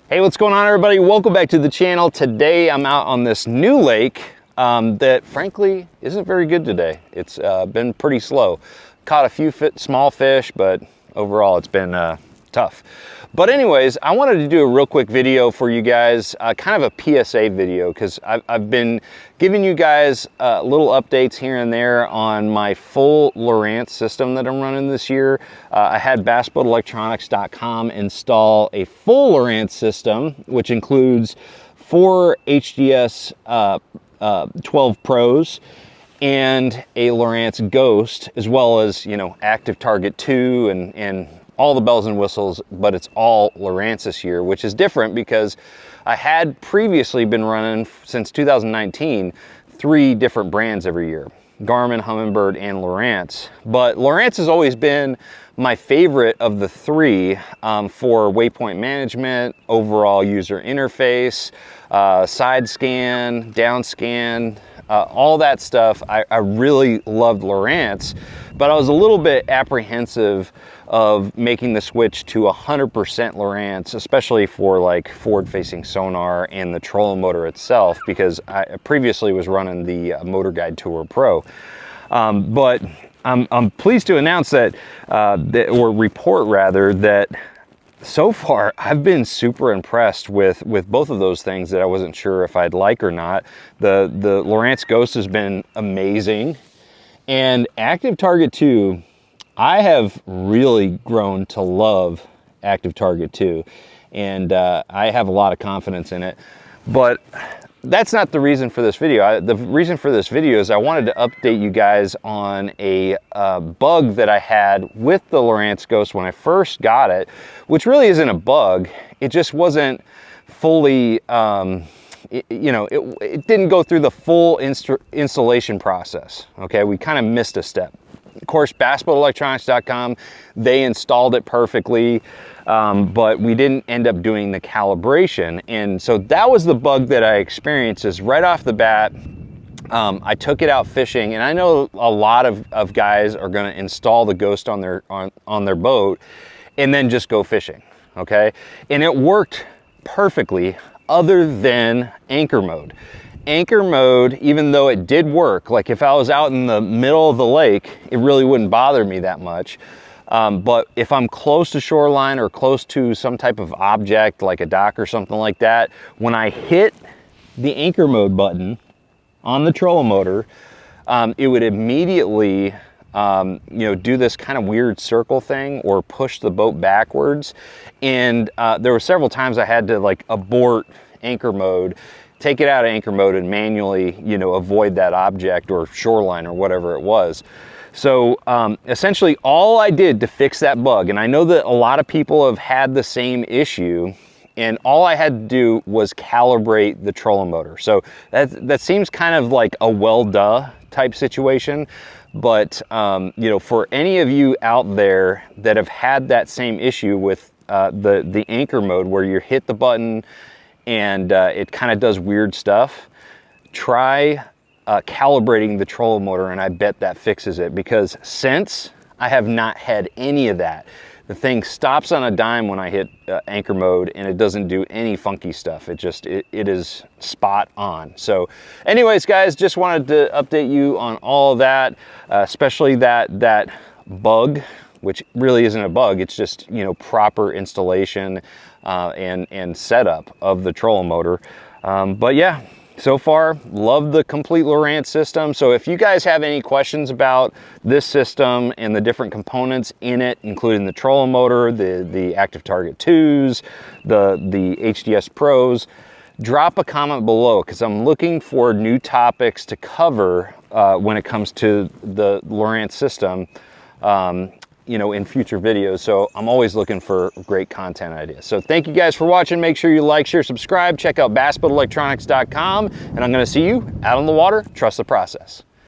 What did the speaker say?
Hey, what's going on, everybody? Welcome back to the channel. Today I'm out on this new lake that frankly isn't very good today. It's been pretty slow. Caught a few small fish, but overall it's been tough. But anyways, I wanted to do a real quick video for you guys, kind of a PSA video, because I've been giving you guys little updates here and there on my full Lowrance system that I'm running this year. I had BassboatElectronics.com install a full Lowrance system, which includes 4 HDS 12 Pros and a Lowrance Ghost, as well as, you know, Active Target 2 and all the bells and whistles, but it's all Lowrance this year, which is different because I had previously been running since 2019 3 different brands every year: Garmin, Humminbird, and Lowrance. But Lowrance has always been my favorite of the 3 for waypoint management, overall user interface, side scan, down scan, all that stuff. I really loved Lowrance, but I was a little bit apprehensive of making the switch to 100% Lowrance, especially for like forward-facing sonar and the trolling motor itself, because I previously was running the Motor Guide Tour Pro. But I'm pleased to announce that, or report rather, that so far I've been super impressed with both of those things that I wasn't sure if I'd like or not. The Lowrance Ghost has been amazing, and Active Target 2, I have really grown to love Active Target 2, and I have a lot of confidence in it. But that's not the reason for this video. The reason for this video is I wanted to update you guys on a bug that I had with the Lowrance Ghost when I first got it, which really isn't a bug. It just wasn't fully, it didn't go through the full installation process. Okay, we kind of missed a step. Of course, BassboatElectronics.com, they installed it perfectly, but we didn't end up doing the calibration. And so that was the bug that I experienced. Is right off the bat, I took it out fishing, and I know a lot of guys are going to install the Ghost on their boat and then just go fishing, okay? And it worked perfectly other than anchor mode. Anchor mode, even though it did work, like if I was out in the middle of the lake, it really wouldn't bother me that much. But if I'm close to shoreline or close to some type of object like a dock or something like that, when I hit the anchor mode button on the trolling motor, it would immediately do this kind of weird circle thing or push the boat backwards. And there were several times I had to like abort anchor mode, take it out of anchor mode, and manually, avoid that object or shoreline or whatever it was. So essentially all I did to fix that bug, and I know that a lot of people have had the same issue, and all I had to do was calibrate the trolling motor. So that seems kind of like a well duh type situation, but for any of you out there that have had that same issue with the anchor mode, where you hit the button and it kind of does weird stuff, try calibrating the trolling motor, and I bet that fixes it, because since I have not had any of that. The thing stops on a dime when I hit anchor mode, and it doesn't do any funky stuff. It is spot on. So anyways, guys, just wanted to update you on all of that, especially that bug, which really isn't a bug. It's just, proper installation and setup of the trolling motor. But yeah, so far, love the complete Lowrance system. So if you guys have any questions about this system and the different components in it, including the trolling motor, the Active Target 2s, the HDS Pros, drop a comment below, because I'm looking for new topics to cover when it comes to the Lowrance system, in future videos. So I'm always looking for great content ideas. So thank you guys for watching. Make sure you like, share, subscribe. Check out BassboatElectronics.com, and I'm going to see you out on the water. Trust the process.